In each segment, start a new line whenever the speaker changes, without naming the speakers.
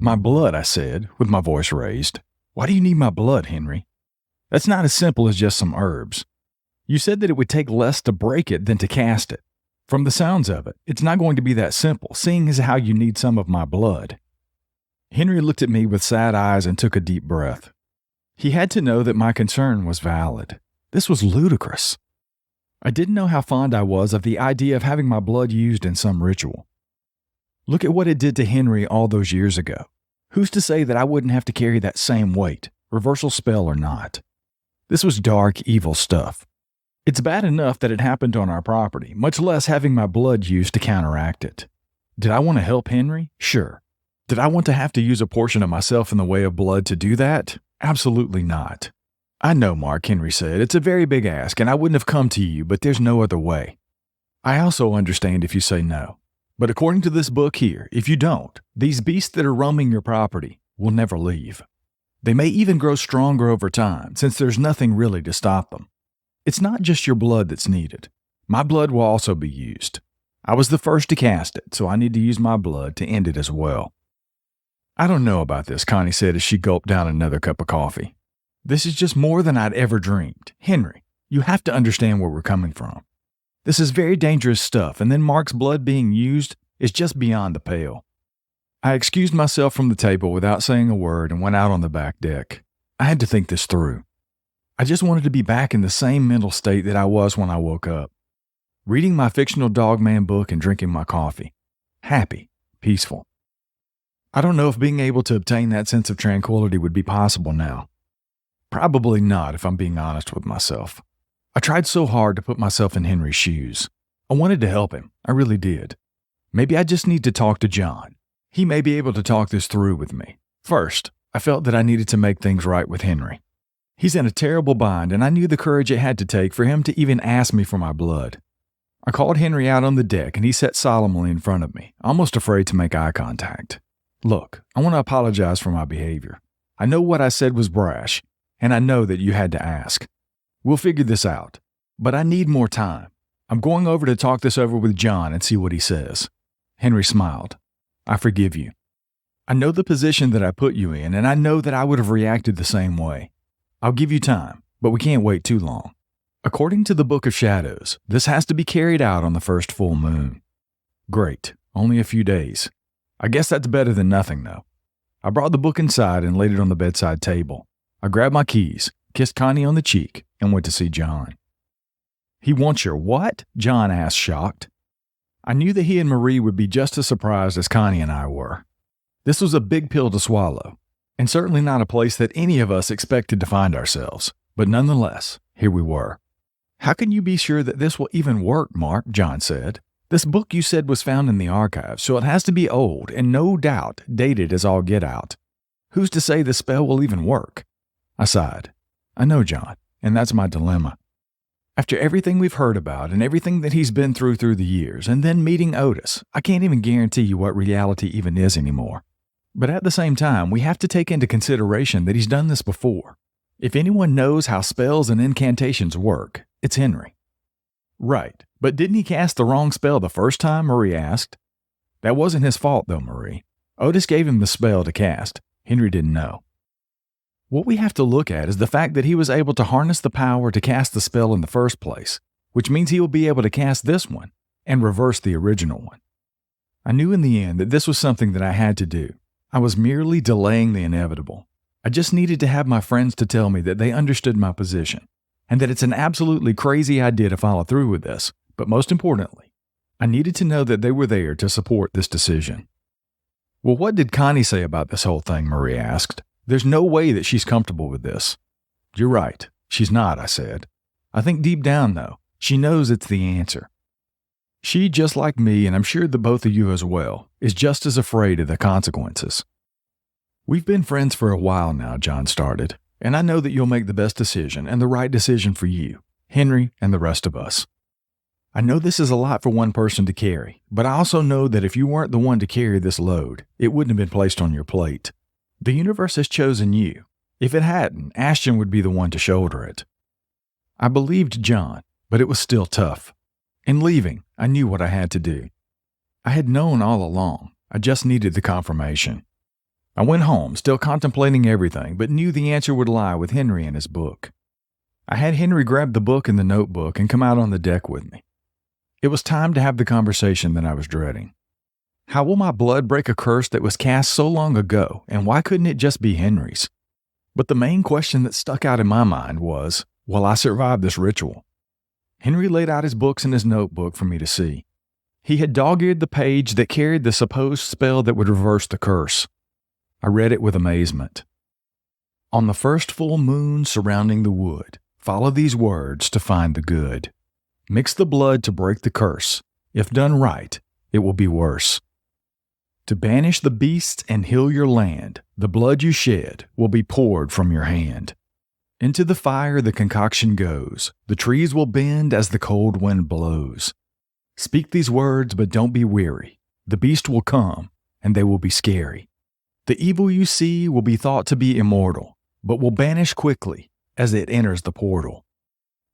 My blood, I said, with my voice raised. Why do you need my blood, Henry? That's not as simple as just some herbs. You said that it would take less to break it than to cast it. From the sounds of it, it's not going to be that simple, seeing as how you need some of my blood. Henry looked at me with sad eyes and took a deep breath. He had to know that my concern was valid. This was ludicrous. I didn't know how fond I was of the idea of having my blood used in some ritual. Look at what it did to Henry all those years ago. Who's to say that I wouldn't have to carry that same weight, reversal spell or not? This was dark, evil stuff. It's bad enough that it happened on our property, much less having my blood used to counteract it. Did I want to help Henry? Sure. Did I want to have to use a portion of myself in the way of blood to do that? Absolutely not. I know, Mark, Henry said. It's a very big ask, and I wouldn't have come to you, but there's no other way. I also understand if you say no. But according to this book here, if you don't, these beasts that are roaming your property will never leave. They may even grow stronger over time, since there's nothing really to stop them. It's not just your blood that's needed. My blood will also be used. I was the first to cast it, so I need to use my blood to end it as well. I don't know about this, Connie said as she gulped down another cup of coffee. This is just more than I'd ever dreamed. Henry, you have to understand where we're coming from. This is very dangerous stuff, and then Mark's blood being used is just beyond the pale. I excused myself from the table without saying a word and went out on the back deck. I had to think this through. I just wanted to be back in the same mental state that I was when I woke up. Reading my fictional Dogman book and drinking my coffee. Happy, peaceful. I don't know if being able to obtain that sense of tranquility would be possible now. Probably not, if I'm being honest with myself. I tried so hard to put myself in Henry's shoes. I wanted to help him. I really did. Maybe I just need to talk to John. He may be able to talk this through with me. First, I felt that I needed to make things right with Henry. He's in a terrible bind, and I knew the courage it had to take for him to even ask me for my blood. I called Henry out on the deck, and he sat solemnly in front of me, almost afraid to make eye contact. Look, I want to apologize for my behavior. I know what I said was brash, and I know that you had to ask. We'll figure this out, but I need more time. I'm going over to talk this over with John and see what he says. Henry smiled. I forgive you. I know the position that I put you in, and I know that I would have reacted the same way. I'll give you time, but we can't wait too long. According to the Book of Shadows, this has to be carried out on the first full moon. Great, only a few days. I guess that's better than nothing, though. I brought the book inside and laid it on the bedside table. I grabbed my keys, kissed Connie on the cheek, and went to see John. He wants your what? John asked, shocked. I knew that he and Marie would be just as surprised as Connie and I were. This was a big pill to swallow, and certainly not a place that any of us expected to find ourselves. But nonetheless, here we were. How can you be sure that this will even work, Mark? John said. This book you said was found in the archives, so it has to be old and no doubt dated as all get out. Who's to say the spell will even work? I sighed. I know, John, and that's my dilemma. After everything we've heard about and everything that he's been through the years, and then meeting Otis, I can't even guarantee you what reality even is anymore. But at the same time, we have to take into consideration that he's done this before. If anyone knows how spells and incantations work, it's Henry. Right, but didn't he cast the wrong spell the first time? Marie asked. That wasn't his fault, though, Marie. Otis gave him the spell to cast. Henry didn't know. What we have to look at is the fact that he was able to harness the power to cast the spell in the first place, which means he will be able to cast this one and reverse the original one. I knew in the end that this was something that I had to do. I was merely delaying the inevitable. I just needed to have my friends to tell me that they understood my position, and that it's an absolutely crazy idea to follow through with this, but most importantly, I needed to know that they were there to support this decision. Well, what did Connie say about this whole thing? Marie asked. There's no way that she's comfortable with this. You're right. She's not, I said. I think deep down, though, she knows it's the answer. She, just like me, and I'm sure that both of you as well, is just as afraid of the consequences. We've been friends for a while now, John started, and I know that you'll make the best decision and the right decision for you, Henry, and the rest of us. I know this is a lot for one person to carry, but I also know that if you weren't the one to carry this load, it wouldn't have been placed on your plate. The universe has chosen you. If it hadn't, Ashton would be the one to shoulder it. I believed John, but it was still tough. In leaving, I knew what I had to do. I had known all along. I just needed the confirmation. I went home, still contemplating everything, but knew the answer would lie with Henry and his book. I had Henry grab the book and the notebook and come out on the deck with me. It was time to have the conversation that I was dreading. How will my blood break a curse that was cast so long ago, and why couldn't it just be Henry's? But the main question that stuck out in my mind was, will I survive this ritual? Henry laid out his books and his notebook for me to see. He had dog-eared the page that carried the supposed spell that would reverse the curse. I read it with amazement. On the first full moon surrounding the wood, follow these words to find the good. Mix the blood to break the curse. If done right, it will be worse. To banish the beasts and heal your land, the blood you shed will be poured from your hand. Into the fire the concoction goes. The trees will bend as the cold wind blows. Speak these words, but don't be weary. The beast will come, and they will be scary. The evil you see will be thought to be immortal, but will banish quickly as it enters the portal.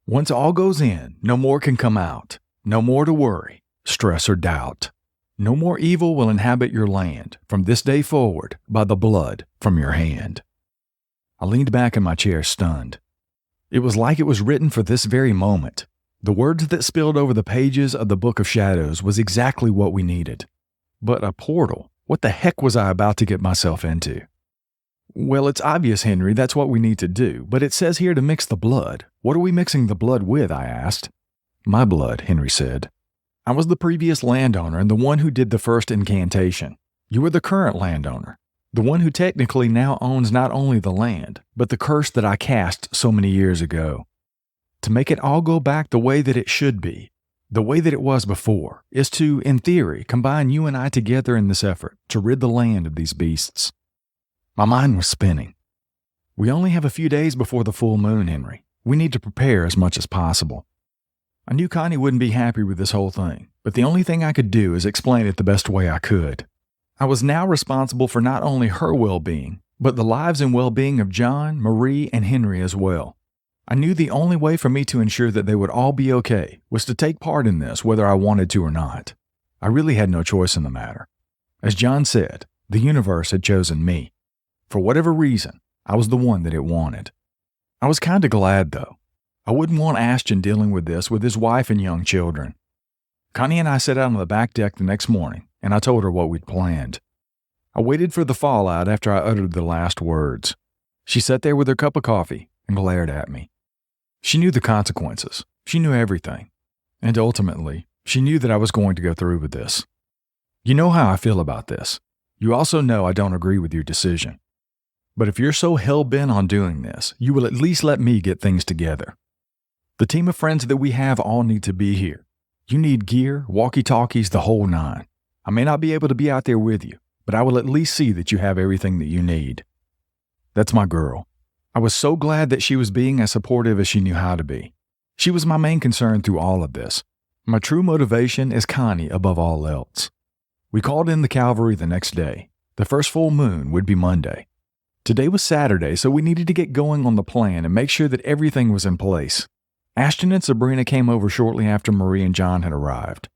Once all goes in, no more can come out. No more to worry, stress, or doubt. No more evil will inhabit your land from this day forward by the blood from your hand. I leaned back in my chair stunned. It was like it was written for this very moment. The words that spilled over the pages of the Book of Shadows was exactly what we needed. But a portal? What the heck was I about to get myself into? Well, it's obvious, Henry, that's what we need to do, but it says here to mix the blood. What are we mixing the blood with? I asked. My blood, Henry said. I was the previous landowner and the one who did the first incantation. You are the current landowner, the one who technically now owns not only the land, but the curse that I cast so many years ago. To make it all go back the way that it should be, the way that it was before, is to, in theory, combine you and I together in this effort to rid the land of these beasts. My mind was spinning. We only have a few days before the full moon, Henry. We need to prepare as much as possible. I knew Connie wouldn't be happy with this whole thing, but the only thing I could do is explain it the best way I could. I was now responsible for not only her well-being, but the lives and well-being of John, Marie, and Henry as well. I knew the only way for me to ensure that they would all be okay was to take part in this whether I wanted to or not. I really had no choice in the matter. As John said, the universe had chosen me. For whatever reason, I was the one that it wanted. I was kind of glad, though. I wouldn't want Ashton dealing with this with his wife and young children. Connie and I sat out on the back deck the next morning, and I told her what we'd planned. I waited for the fallout after I uttered the last words. She sat there with her cup of coffee and glared at me. She knew the consequences. She knew everything. And ultimately, she knew that I was going to go through with this. You know how I feel about this. You also know I don't agree with your decision. But if you're so hell-bent on doing this, you will at least let me get things together. The team of friends that we have all need to be here. You need gear, walkie-talkies, the whole nine. I may not be able to be out there with you, but I will at least see that you have everything that you need. That's my girl. I was so glad that she was being as supportive as she knew how to be. She was my main concern through all of this. My true motivation is Connie above all else. We called in the cavalry the next day. The first full moon would be Monday. Today was Saturday, so we needed to get going on the plan and make sure that everything was in place. Ashton and Sabrina came over shortly after Marie and John had arrived.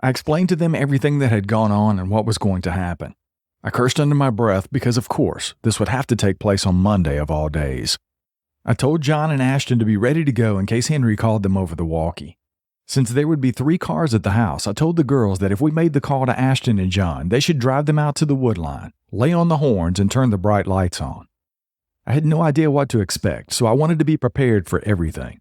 I explained to them everything that had gone on and what was going to happen. I cursed under my breath because, of course, this would have to take place on Monday of all days. I told John and Ashton to be ready to go in case Henry called them over the walkie. Since there would be 3 cars at the house, I told the girls that if we made the call to Ashton and John, they should drive them out to the wood line, lay on the horns, and turn the bright lights on. I had no idea what to expect, so I wanted to be prepared for everything.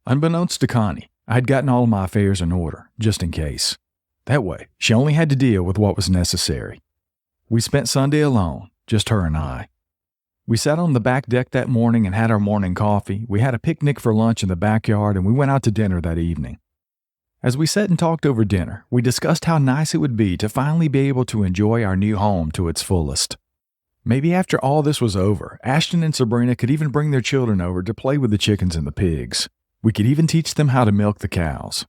Unbeknownst to Connie, I had gotten all of my affairs in order, just in case. That way, she only had to deal with what was necessary. We spent Sunday alone, just her and I. We sat on the back deck that morning and had our morning coffee. We had a picnic for lunch in the backyard, and we went out to dinner that evening. As we sat and talked over dinner, we discussed how nice it would be to finally be able to enjoy our new home to its fullest. Maybe after all this was over, Ashton and Sabrina could even bring their children over to play with the chickens and the pigs. We could even teach them how to milk the cows.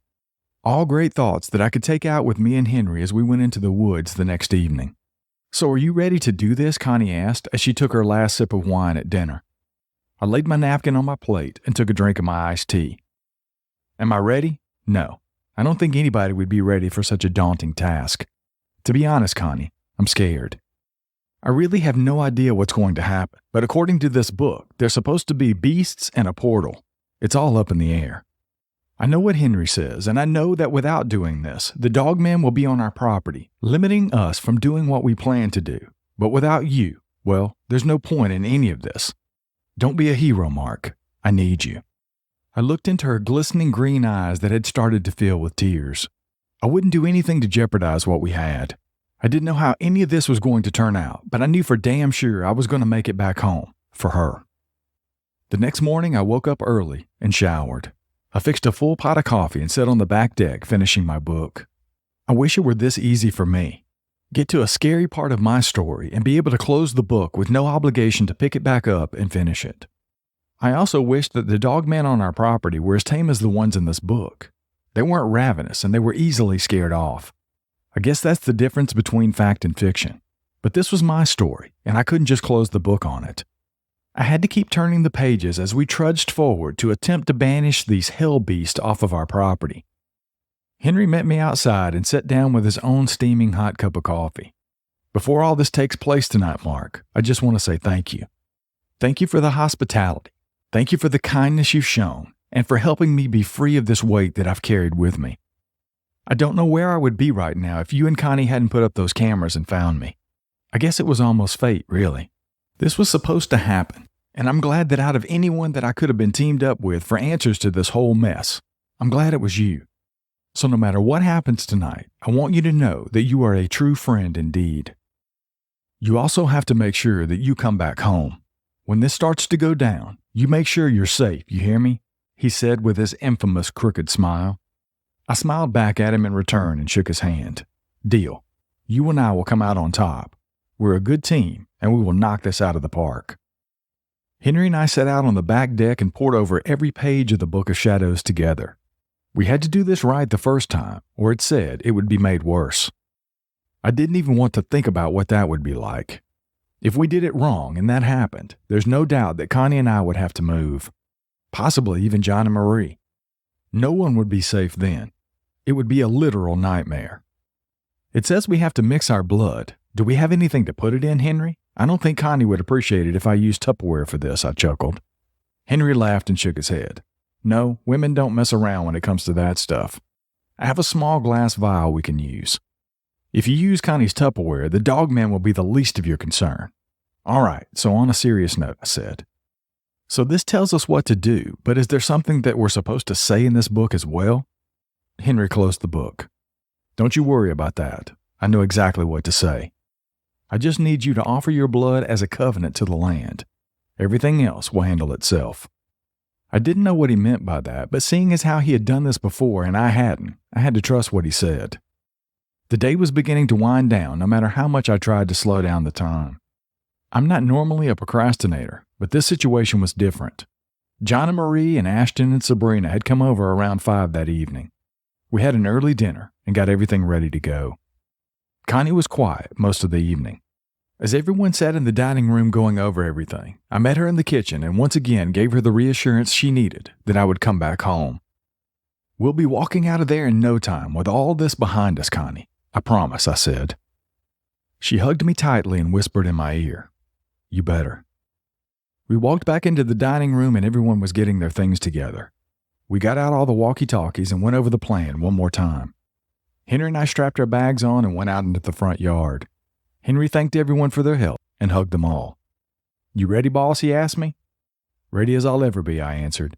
All great thoughts that I could take out with me and Henry as we went into the woods the next evening. "So are you ready to do this?" Connie asked as she took her last sip of wine at dinner. I laid my napkin on my plate and took a drink of my iced tea. Am I ready? No. I don't think anybody would be ready for such a daunting task. To be honest, Connie, I'm scared. I really have no idea what's going to happen, but according to this book, there's supposed to be beasts and a portal. It's all up in the air. I know what Henry says, and I know that without doing this, the Dogman will be on our property, limiting us from doing what we plan to do. But without you, well, there's no point in any of this. Don't be a hero, Mark. I need you. I looked into her glistening green eyes that had started to fill with tears. I wouldn't do anything to jeopardize what we had. I didn't know how any of this was going to turn out, but I knew for damn sure I was going to make it back home, for her. The next morning, I woke up early and showered. I fixed a full pot of coffee and sat on the back deck finishing my book. I wish it were this easy for me. Get to a scary part of my story and be able to close the book with no obligation to pick it back up and finish it. I also wished that the dogmen on our property were as tame as the ones in this book. They weren't ravenous and they were easily scared off. I guess that's the difference between fact and fiction. But this was my story, and I couldn't just close the book on it. I had to keep turning the pages as we trudged forward to attempt to banish these hell beasts off of our property. Henry met me outside and sat down with his own steaming hot cup of coffee. Before all this takes place tonight, Mark, I just want to say thank you. Thank you for the hospitality. Thank you for the kindness you've shown, and for helping me be free of this weight that I've carried with me. I don't know where I would be right now if you and Connie hadn't put up those cameras and found me. I guess it was almost fate, really. This was supposed to happen, and I'm glad that out of anyone that I could have been teamed up with for answers to this whole mess, I'm glad it was you. So no matter what happens tonight, I want you to know that you are a true friend indeed. You also have to make sure that you come back home. When this starts to go down, you make sure you're safe, you hear me? He said with his infamous crooked smile. I smiled back at him in return and shook his hand. Deal. You and I will come out on top. We're a good team, and we will knock this out of the park. Henry and I sat out on the back deck and pored over every page of the Book of Shadows together. We had to do this right the first time, or it said it would be made worse. I didn't even want to think about what that would be like. If we did it wrong and that happened, there's no doubt that Connie and I would have to move. Possibly even John and Marie. No one would be safe then. It would be a literal nightmare. It says we have to mix our blood. Do we have anything to put it in, Henry? I don't think Connie would appreciate it if I used Tupperware for this, I chuckled. Henry laughed and shook his head. No, women don't mess around when it comes to that stuff. I have a small glass vial we can use. If you use Connie's Tupperware, the Dogman will be the least of your concern. All right, so on a serious note, I said. So this tells us what to do, but is there something that we're supposed to say in this book as well? Henry closed the book. Don't you worry about that. I know exactly what to say. I just need you to offer your blood as a covenant to the land. Everything else will handle itself. I didn't know what he meant by that, but seeing as how he had done this before and I hadn't, I had to trust what he said. The day was beginning to wind down no matter how much I tried to slow down the time. I'm not normally a procrastinator, but this situation was different. John and Marie and Ashton and Sabrina had come over around 5 that evening. We had an early dinner and got everything ready to go. Connie was quiet most of the evening. As everyone sat in the dining room going over everything, I met her in the kitchen and once again gave her the reassurance she needed that I would come back home. We'll be walking out of there in no time with all this behind us, Connie. I promise, I said. She hugged me tightly and whispered in my ear, You better. We walked back into the dining room and everyone was getting their things together. We got out all the walkie-talkies and went over the plan one more time. Henry and I strapped our bags on and went out into the front yard. Henry thanked everyone for their help and hugged them all. You ready, boss? He asked me. Ready as I'll ever be, I answered.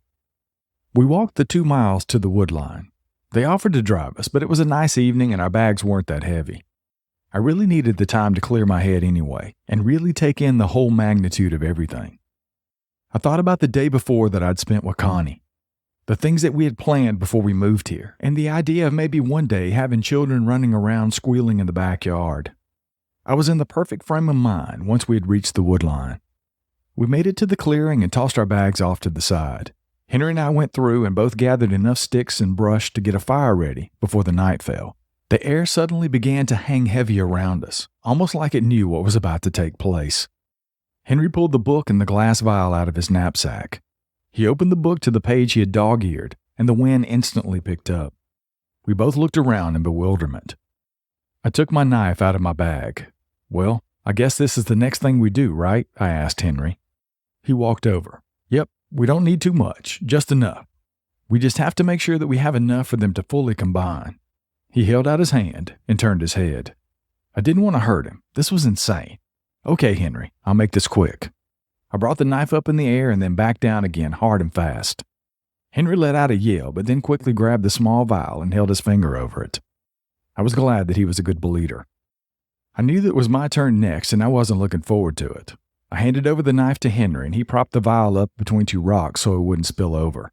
We walked the 2 miles to the wood line. They offered to drive us, but it was a nice evening and our bags weren't that heavy. I really needed the time to clear my head anyway and really take in the whole magnitude of everything. I thought about the day before that I'd spent with Connie, the things that we had planned before we moved here, and the idea of maybe one day having children running around squealing in the backyard. I was in the perfect frame of mind once we had reached the wood line. We made it to the clearing and tossed our bags off to the side. Henry and I went through and both gathered enough sticks and brush to get a fire ready before the night fell. The air suddenly began to hang heavy around us, almost like it knew what was about to take place. Henry pulled the book and the glass vial out of his knapsack. He opened the book to the page he had dog-eared, and the wind instantly picked up. We both looked around in bewilderment. I took my knife out of my bag. Well, I I guess this is the next thing we do, right? I asked Henry. He walked over. Yep, we don't need too much, just enough. We just have to make sure that we have enough for them to fully combine. He held out his hand and turned his head. I didn't want to hurt him. This was insane. Okay, Henry, I'll make this quick. I brought the knife up in the air and then back down again, hard and fast. Henry let out a yell, but then quickly grabbed the small vial and held his finger over it. I was glad that he was a good bleeder. I knew that it was my turn next, and I wasn't looking forward to it. I handed over the knife to Henry, and he propped the vial up between two rocks so it wouldn't spill over.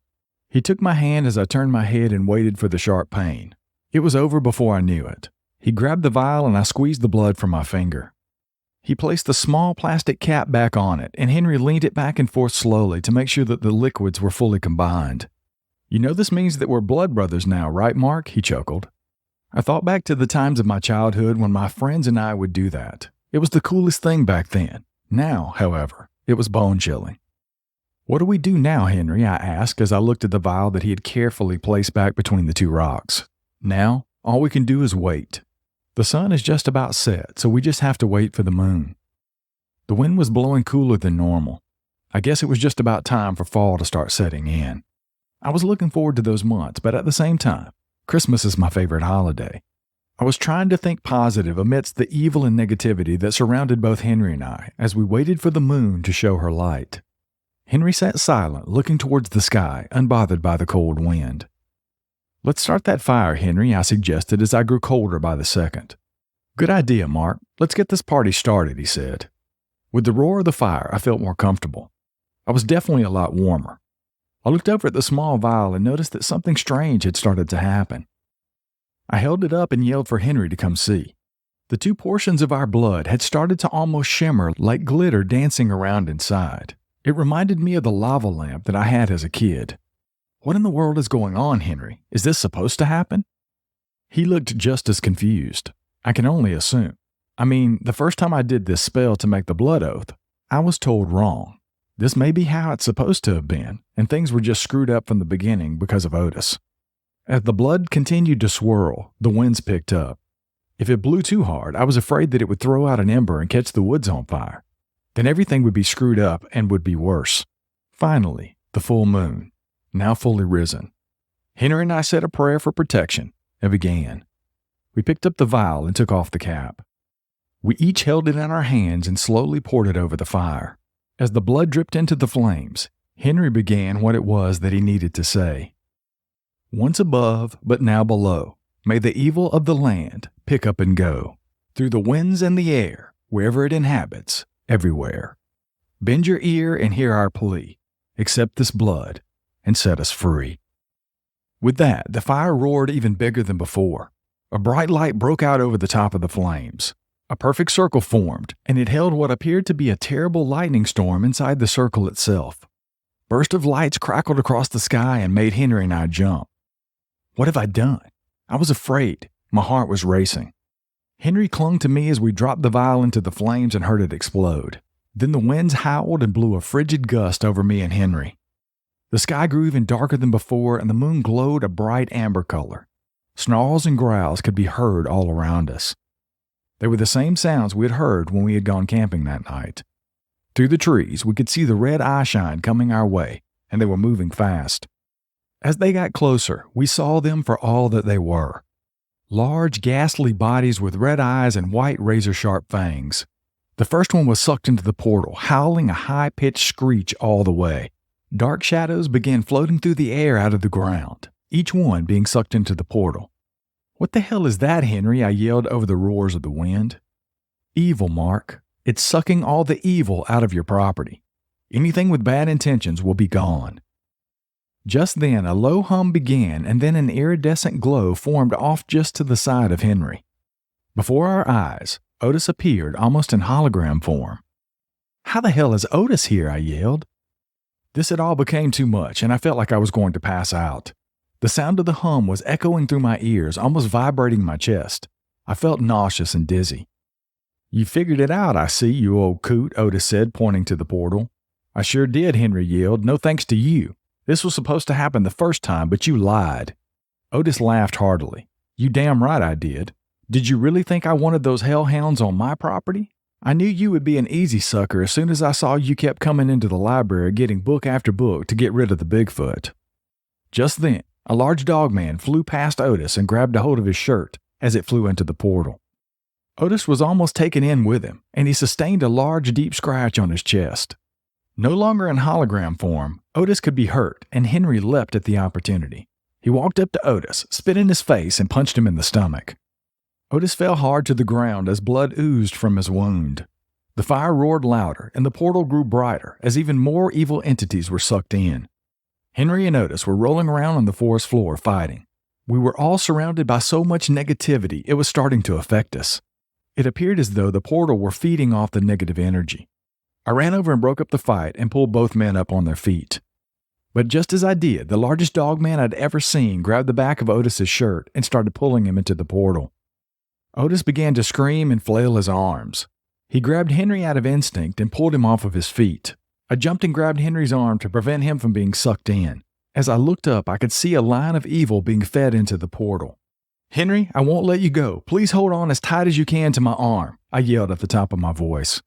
He took my hand as I turned my head and waited for the sharp pain. It was over before I knew it. He grabbed the vial and I squeezed the blood from my finger. He placed the small plastic cap back on it, and Henry leaned it back and forth slowly to make sure that the liquids were fully combined. You know this means that we're blood brothers now, right, Mark? He chuckled. I thought back to the times of my childhood when my friends and I would do that. It was the coolest thing back then. Now, however, it was bone-chilling. What do we do now, Henry? I asked as I looked at the vial that he had carefully placed back between the two rocks. Now, all we can do is wait. The sun is just about set, so we just have to wait for the moon. The wind was blowing cooler than normal. I guess it was just about time for fall to start setting in. I was looking forward to those months, but at the same time, Christmas is my favorite holiday. I was trying to think positive amidst the evil and negativity that surrounded both Henry and I as we waited for the moon to show her light. Henry sat silent, looking towards the sky, unbothered by the cold wind. Let's start that fire, Henry, I suggested as I grew colder by the second. Good idea, Mark. Let's get this party started, he said. With the roar of the fire, I felt more comfortable. I was definitely a lot warmer. I looked over at the small vial and noticed that something strange had started to happen. I held it up and yelled for Henry to come see. The two portions of our blood had started to almost shimmer like glitter dancing around inside. It reminded me of the lava lamp that I had as a kid. What in the world is going on, Henry? Is this supposed to happen? He looked just as confused. I can only assume. I mean, the first time I did this spell to make the blood oath, I was told wrong. This may be how it's supposed to have been, and things were just screwed up from the beginning because of Otis. As the blood continued to swirl, the winds picked up. If it blew too hard, I was afraid that it would throw out an ember and catch the woods on fire. Then everything would be screwed up and would be worse. Finally, the full moon, now fully risen. Henry and I said a prayer for protection and began. We picked up the vial and took off the cap. We each held it in our hands and slowly poured it over the fire. As the blood dripped into the flames, Henry began what it was that he needed to say. Once above, but now below, may the evil of the land pick up and go, through the winds and the air, wherever it inhabits, everywhere. Bend your ear and hear our plea. Accept this blood and set us free. With that, the fire roared even bigger than before. A bright light broke out over the top of the flames. A perfect circle formed, and it held what appeared to be a terrible lightning storm inside the circle itself. Burst of lights crackled across the sky and made Henry and I jump. What have I done? I was afraid. My heart was racing. Henry clung to me as we dropped the vial into the flames and heard it explode. Then the winds howled and blew a frigid gust over me and Henry. The sky grew even darker than before, and the moon glowed a bright amber color. Snarls and growls could be heard all around us. They were the same sounds we had heard when we had gone camping that night. Through the trees, we could see the red eye shine coming our way, and they were moving fast. As they got closer, we saw them for all that they were. Large, ghastly bodies with red eyes and white razor-sharp fangs. The first one was sucked into the portal, howling a high-pitched screech all the way. Dark shadows began floating through the air out of the ground, each one being sucked into the portal. What the hell is that, Henry? I yelled over the roars of the wind. Evil, Mark. It's sucking all the evil out of your property. Anything with bad intentions will be gone. Just then, a low hum began, and then an iridescent glow formed off just to the side of Henry. Before our eyes, Otis appeared almost in hologram form. How the hell is Otis here? I yelled. This had all became too much, and I felt like I was going to pass out. The sound of the hum was echoing through my ears, almost vibrating my chest. I felt nauseous and dizzy. You figured it out, I see, you old coot, Otis said, pointing to the portal. I sure did, Henry yelled. No thanks to you. This was supposed to happen the first time, but you lied. Otis laughed heartily. You damn right I did. Did you really think I wanted those hellhounds on my property? I knew you would be an easy sucker as soon as I saw you kept coming into the library getting book after book to get rid of the Bigfoot. Just then, a large dogman flew past Otis and grabbed a hold of his shirt as it flew into the portal. Otis was almost taken in with him, and he sustained a large, deep scratch on his chest. No longer in hologram form, Otis could be hurt, and Henry leapt at the opportunity. He walked up to Otis, spit in his face, and punched him in the stomach. Otis fell hard to the ground as blood oozed from his wound. The fire roared louder, and the portal grew brighter as even more evil entities were sucked in. Henry and Otis were rolling around on the forest floor fighting. We were all surrounded by so much negativity it was starting to affect us. It appeared as though the portal were feeding off the negative energy. I ran over and broke up the fight and pulled both men up on their feet. But just as I did, the largest dogman I'd ever seen grabbed the back of Otis's shirt and started pulling him into the portal. Otis began to scream and flail his arms. He grabbed Henry out of instinct and pulled him off of his feet. I jumped and grabbed Henry's arm to prevent him from being sucked in. As I looked up, I could see a line of evil being fed into the portal. "Henry, I won't let you go. Please hold on as tight as you can to my arm," I yelled at the top of my voice.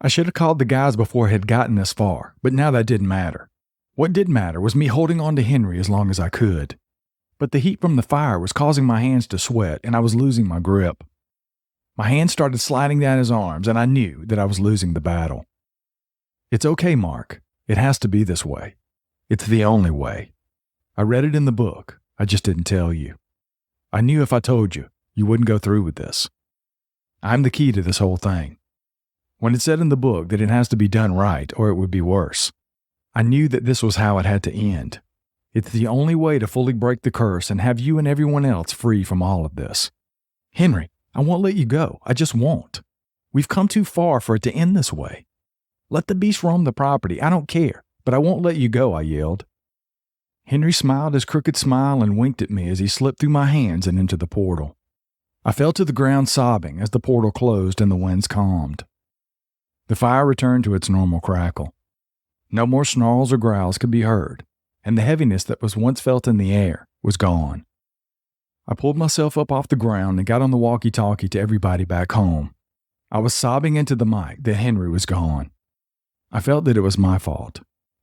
I should have called the guys before it had gotten this far, but now that didn't matter. What did matter was me holding on to Henry as long as I could. But the heat from the fire was causing my hands to sweat, and I was losing my grip. My hands started sliding down his arms, and I knew that I was losing the battle. "It's okay, Mark. It has to be this way. It's the only way. I read it in the book. I just didn't tell you. I knew if I told you, you wouldn't go through with this. I'm the key to this whole thing. When it said in the book that it has to be done right or it would be worse, I knew that this was how it had to end. It's the only way to fully break the curse and have you and everyone else free from all of this. Henry, I won't let you go. I just won't. We've come too far for it to end this way. Let the beast roam the property. I don't care, but I won't let you go," I yelled. Henry smiled his crooked smile and winked at me as he slipped through my hands and into the portal. I fell to the ground sobbing as the portal closed and the winds calmed. The fire returned to its normal crackle. No more snarls or growls could be heard, and the heaviness that was once felt in the air was gone. I pulled myself up off the ground and got on the walkie-talkie to everybody back home. I was sobbing into the mic that Henry was gone. I felt that it was my fault.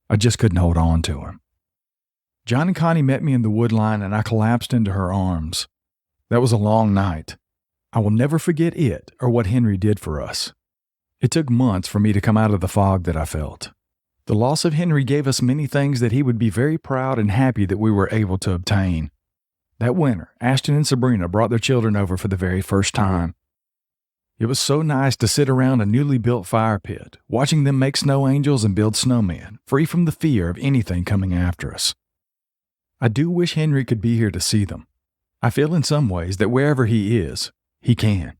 I just couldn't hold on to him. John and Connie met me in the wood line and I collapsed into her arms. That was a long night. I will never forget it or what Henry did for us. It took months for me to come out of the fog that I felt. The loss of Henry gave us many things that he would be very proud and happy that we were able to obtain. That winter, Ashton and Sabrina brought their children over for the very first time. It was so nice to sit around a newly built fire pit, watching them make snow angels and build snowmen, free from the fear of anything coming after us. I do wish Henry could be here to see them. I feel in some ways that wherever he is, he can.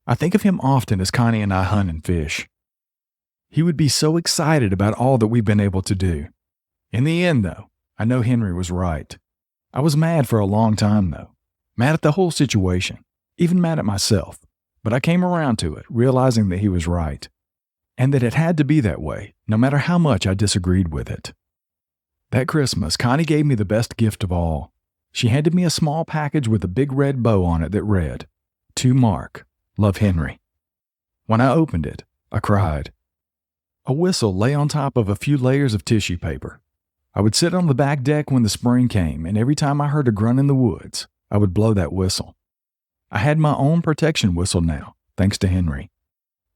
I think of him often as Connie and I hunt and fish. He would be so excited about all that we've been able to do. In the end, though, I know Henry was right. I was mad for a long time, though. Mad at the whole situation, even mad at myself. But I came around to it, realizing that he was right. And that it had to be that way, no matter how much I disagreed with it. That Christmas, Connie gave me the best gift of all. She handed me a small package with a big red bow on it that read, "To Mark, love Henry." When I opened it, I cried. A whistle lay on top of a few layers of tissue paper. I would sit on the back deck when the spring came, and every time I heard a grunt in the woods, I would blow that whistle. I had my own protection whistle now, thanks to Henry.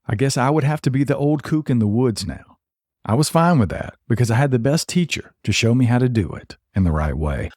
I guess I would have to be the old kook in the woods now. I was fine with that because I had the best teacher to show me how to do it in the right way.